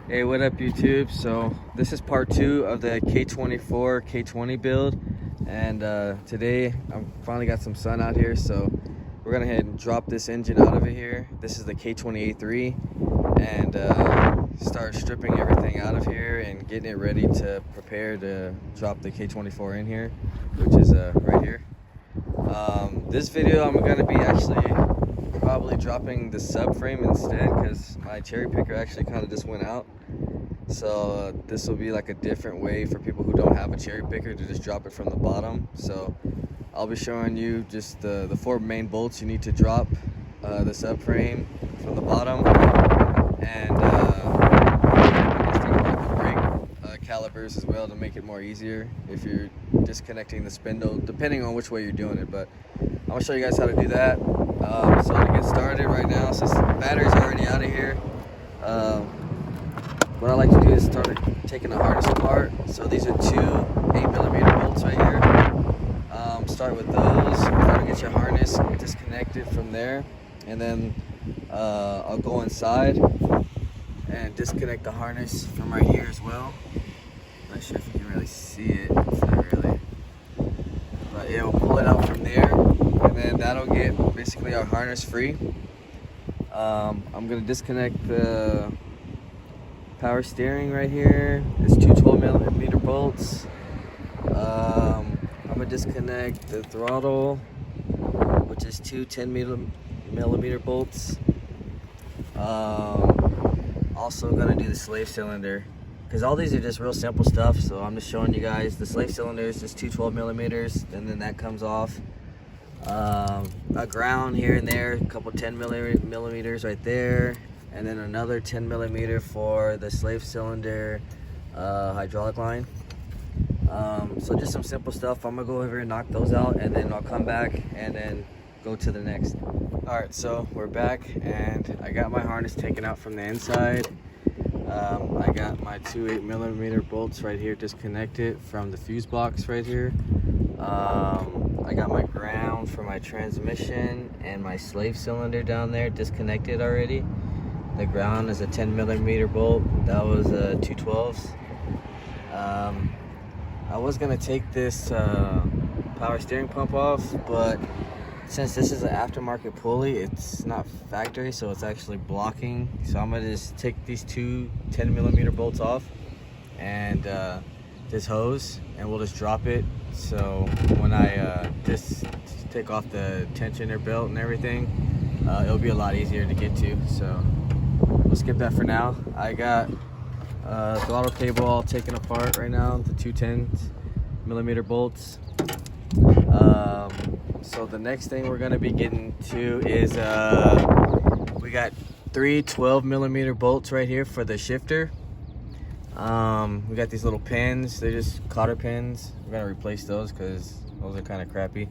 Hey, what up YouTube? So this is part 2 of the K24 K20 build, and today I finally got some sun out here, so we're gonna head and drop this engine out of here. This is the K20A3, and start stripping everything out of here and getting it ready to prepare to drop the K24 in here, which is right here. This video I'm gonna be actually probably dropping the subframe instead, because my cherry picker actually kind of just went out. So this will be like a different way for people who don't have a cherry picker to just drop it from the bottom. So I'll be showing you just the 4 main bolts you need to drop the subframe from the bottom, and just take the brake calipers as well to make it more easier if you're disconnecting the spindle, depending on which way you're doing it. But I'm gonna show you guys how to do that. So to get started right now, since the battery's already out of here, what I like to do is start taking the harness apart. So these are 2 8mm bolts right here. Start with those, try to get your harness disconnected from there, and then I'll go inside and disconnect the harness from right here as well. I'm not sure if you can really see it, it's not really, but yeah, we'll pull it out from there, and then that'll get basically our harness free. I'm gonna disconnect the power steering right here. It's 2 12mm bolts. I'm gonna disconnect the throttle, which is 2 10mm bolts. Also gonna do the slave cylinder, because all these are just real simple stuff, so I'm just showing you guys. The slave cylinder is just 2 12mm, and then that comes off. A ground here and there, a couple 10mm right there, and then another 10mm for the slave cylinder hydraulic line. So just some simple stuff. I'm gonna go over and knock those out, and then I'll come back and then go to the next. All right, so we're back, and I got my harness taken out from the inside. I got my 2 8mm bolts right here disconnected from the fuse box right here. I got my ground for my transmission and my slave cylinder down there disconnected already. The ground is a 10mm bolt. That was 2 12s. I was gonna take this power steering pump off, but since this is an aftermarket pulley, it's not factory, so it's actually blocking. So I'm gonna just take these 2 10mm bolts off and this hose, and we'll just drop it. So when I just take off the tensioner belt and everything, it'll be a lot easier to get to. So we'll skip that for now. I got throttle cable all taken apart right now, the 2 10mm bolts. So the next thing we're gonna be getting to is we got 3 12mm bolts right here for the shifter. We got these little pins, they're just cotter pins. We're gonna replace those because those are kind of crappy.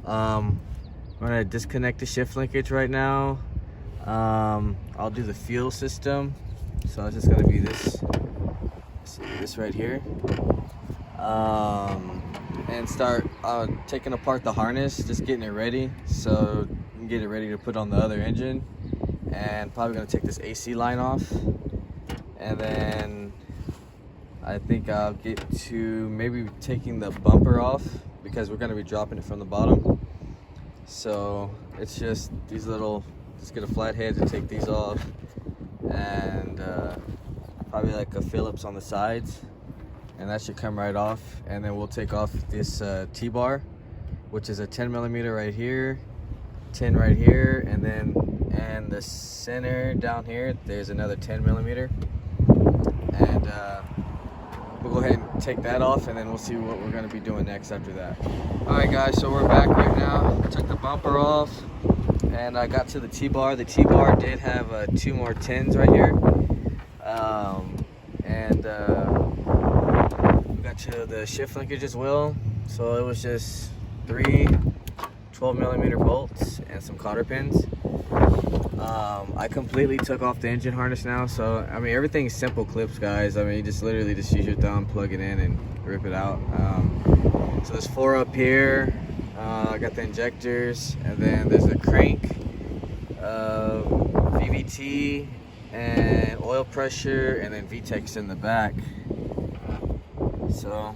I'm gonna disconnect the shift linkage right now. I'll do the fuel system, so it's just gonna be this right here, and start taking apart the harness, just getting it ready so you can get it ready to put on the other engine. And probably gonna take this AC line off, and then I think I'll get to maybe taking the bumper off, because we're gonna be dropping it from the bottom. So it's just these little, just get a flat head to take these off, and probably like a Phillips on the sides, and that should come right off. And then we'll take off this T-bar, which is a 10mm right here, 10 right here, and then the center down here there's another 10mm, and we'll go ahead and take that off, and then we'll see what we're going to be doing next after that. Alright guys, so we're back right now. I took the bumper off, and I got to the T-bar. The T-bar did have 2 more 10s right here, and we got to the shift linkage as well. So it was just 3 12mm bolts and some cotter pins. I completely took off the engine harness now, so I mean everything's simple clips, guys. I mean you just literally just use your thumb, plug it in, and rip it out. So there's 4 up here. I got the injectors, and then there's a crank, VVT, and oil pressure, and then VTEC's in the back. So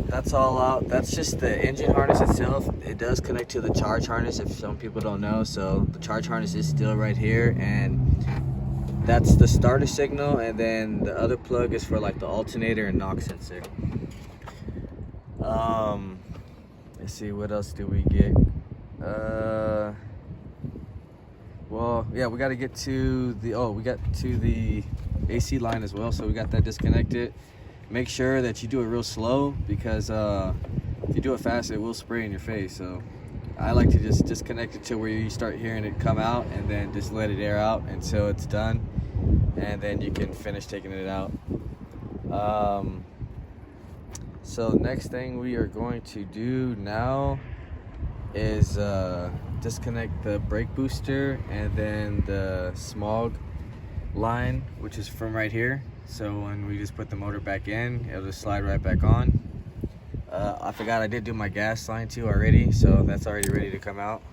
that's all out. That's just the engine harness itself. It does connect to the charge harness if some people don't know. So the charge harness is still right here, and that's the starter signal, and then the other plug is for like the alternator and knock sensor. Let's see, what else do we get? Well, yeah, we got to get to the, we got to the AC line as well, so we got that disconnected. Make sure that you do it real slow, because if you do it fast, it will spray in your face. So I like to just disconnect it to where you start hearing it come out, and then just let it air out until it's done, and then you can finish taking it out. So next thing we are going to do now is disconnect the brake booster and then the smog line, which is from right here. So when we just put the motor back in, it'll just slide right back on. I forgot I did do my gas line too already, so that's already ready to come out.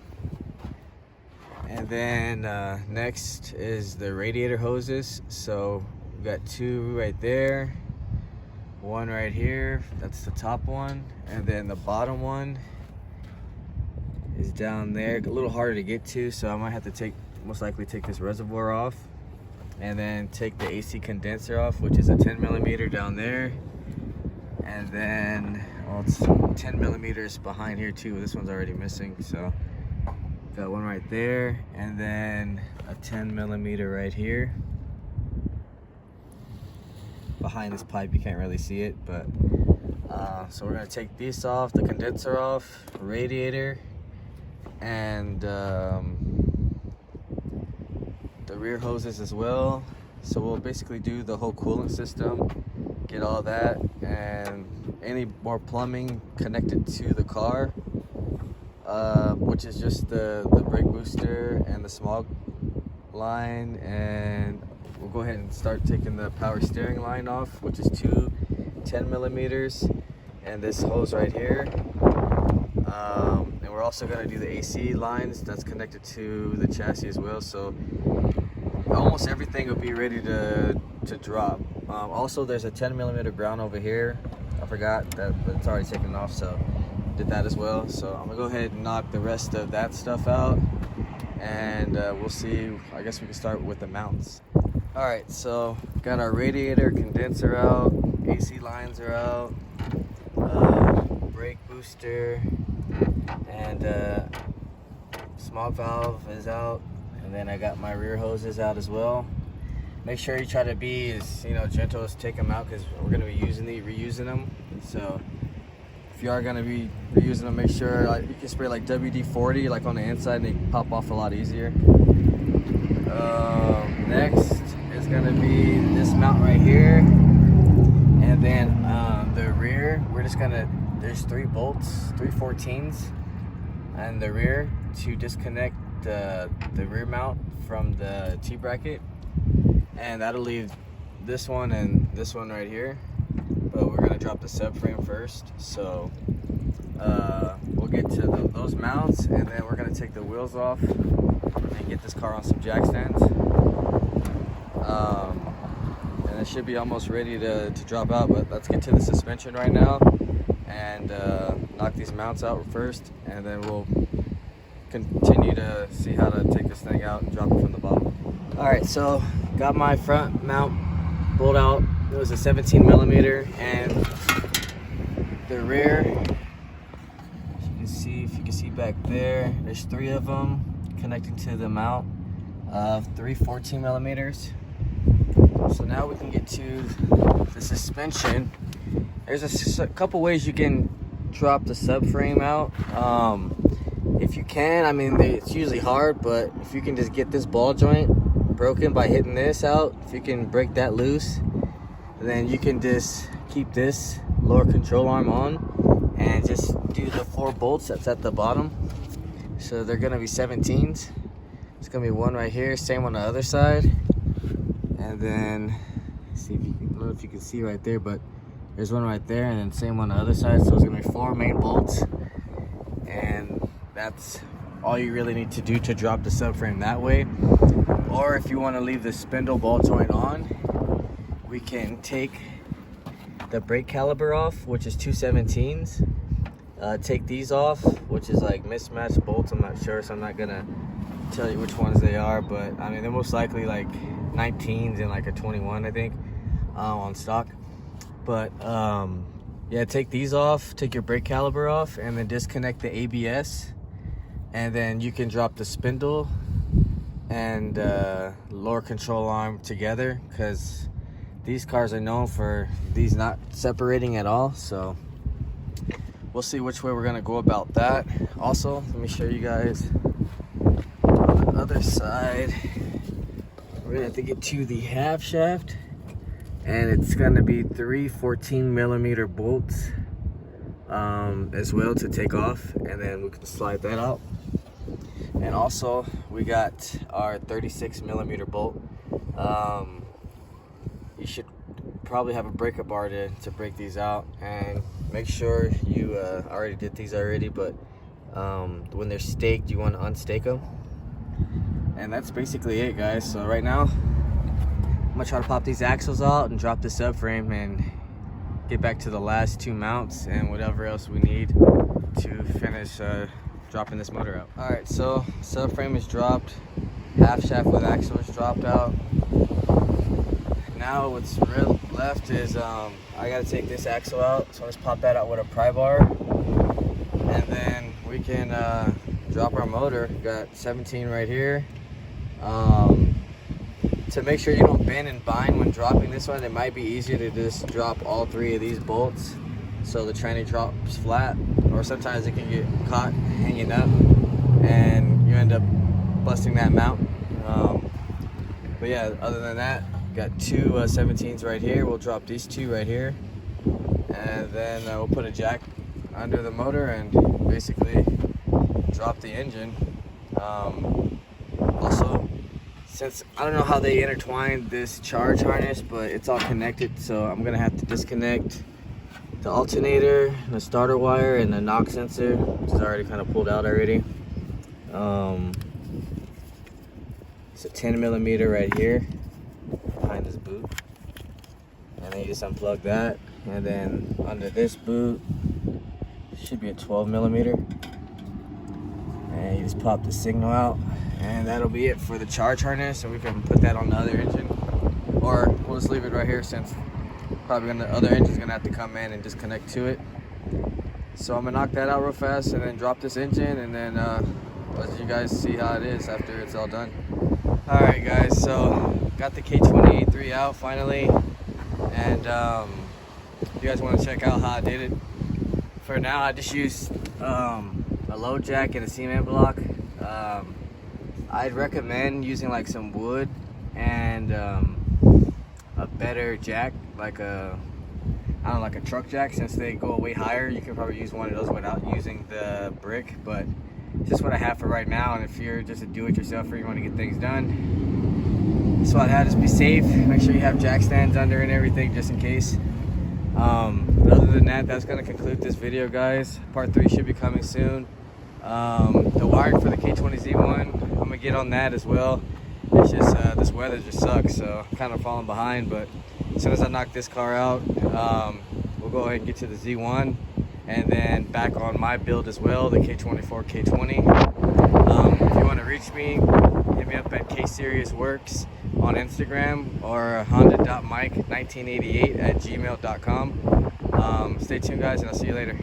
And then next is the radiator hoses. So we got two right there, one right here, that's the top one, and then the bottom one is down there, a little harder to get to, so I might have to most likely take this reservoir off, and then take the AC condenser off, which is a 10 millimeter down there, and then it's 10 millimeters behind here too. This one's already missing, so got one right there, and then a 10 millimeter right here behind this pipe. You can't really see it, but so we're gonna take these off, the condenser off, radiator, and the rear hoses as well. So we'll basically do the whole coolant system, get all that, and any more plumbing connected to the car, which is just the brake booster and the smog line, and we'll go ahead and start taking the power steering line off, which is two 10 millimeters, and this hose right here. And we're also going to do the AC lines that's connected to the chassis as well. So almost everything will be ready to drop. Also, there's a 10 millimeter ground over here. I forgot that, but it's already taken off, so did that as well. So I'm gonna go ahead and knock the rest of that stuff out, and we'll see. I guess we can start with the mounts. All right, so got our radiator condenser out, AC lines are out, brake booster, and smog valve is out, and then I got my rear hoses out as well. Make sure you try to be as gentle as take them out, because we're going to be reusing them. So if you are going to be reusing them, make sure you can spray like WD-40 like on the inside, and they pop off a lot easier. Next is going to be this mount right here, and then the rear, we're just going to, there's 3 bolts, 3 14s and the rear to disconnect the rear mount from the T-bracket, and that'll leave this one and this one right here, but we're going to drop the subframe first. So we'll get to those mounts, and then we're going to take the wheels off and get this car on some jack stands, and it should be almost ready to drop out. But let's get to the suspension right now and knock these mounts out first, and then we'll continue to see how to take this thing out and drop it from the bottom. All right, so got my front mount pulled out. It was a 17 millimeter, and the rear, as you can see, if you can see back there, there's 3 of them connecting to the mount of 3 14 millimeters. So now we can get to the suspension. There's a couple ways you can drop the subframe out. If you can, I mean, it's usually hard, but if you can just get this ball joint broken by hitting this out, if you can break that loose, then you can just keep this lower control arm on and just do the 4 bolts that's at the bottom. So they're gonna be 17s. It's gonna be one right here, same on the other side, and then see if you can, I don't know if you can see right there, but there's one right there, and then same on the other side. So it's gonna be 4 main bolts, and that's all you really need to do to drop the subframe that way. Or if you want to leave the spindle ball joint on, we can take the brake caliper off, which is 217s. Take these off, which is like mismatched bolts. I'm not sure, so I'm not gonna tell you which ones they are, but I mean they're most likely like 19s and like a 21, I think, on stock. But yeah, take these off, take your brake caliper off, and then disconnect the ABS, and then you can drop the spindle and lower control arm together, because these cars are known for these not separating at all. So we'll see which way we're gonna go about that. Also, let me show you guys on the other side. We're gonna have to get to the half shaft, and it's gonna be 3 14mm bolts as well to take off, and then we can slide that out. And also we got our 36mm bolt. You should probably have a breaker bar to break these out, and make sure you already did these already, but when they're staked, you want to unstake them. And that's basically it, guys. So right now I'm gonna try to pop these axles out and drop the subframe and get back to the last 2 mounts and whatever else we need to finish dropping this motor out. All right, so subframe is dropped, half shaft with axle is dropped out. Now what's left is I gotta take this axle out, so let's pop that out with a pry bar, and then we can drop our motor. Got 17 right here. To make sure you don't bend and bind when dropping this one, it might be easier to just drop all 3 of these bolts so the tranny drops flat, or sometimes it can get caught hanging up and you end up busting that mount. But yeah, other than that, got 2 17s right here. We'll drop these 2 right here, and then we'll put a jack under the motor and basically drop the engine. Also, since I don't know how they intertwined this charge harness, but it's all connected, so I'm gonna have to disconnect the alternator, the starter wire, and the knock sensor, which is already kind of pulled out already. It's a 10mm right here behind this boot, and then you just unplug that, and then under this boot should be a 12mm, and you just pop the signal out, and that'll be it for the charge harness. And we can put that on the other engine, or we'll just leave it right here, since probably the other engine's gonna have to come in and just connect to it. So I'm gonna knock that out real fast and then drop this engine, and then let you guys see how it is after it's all done. All right, guys, so got the K20 out finally, and if you guys want to check out how I did it, for now I just used a load jack and a cement block. I'd recommend using like some wood and a better jack, like a truck jack, since they go way higher. You can probably use one of those without using the brick, but it's just what I have for right now. And if you're just a do-it-yourselfer, you want to get things done, so I'd have just be safe. Make sure you have jack stands under and everything, just in case. But other than that, that's going to conclude this video, guys. Part 3 should be coming soon. The wiring for the K20 Z1, I'm going to get on that as well. It's just this weather just sucks, so I'm kind of falling behind. But as soon as I knock this car out, we'll go ahead and get to the Z1, and then back on my build as well, the K24 K20. If you want to reach me, hit me up at KSeriousWorks on Instagram, or honda.mike1988 at gmail.com. Stay tuned, guys, and I'll see you later.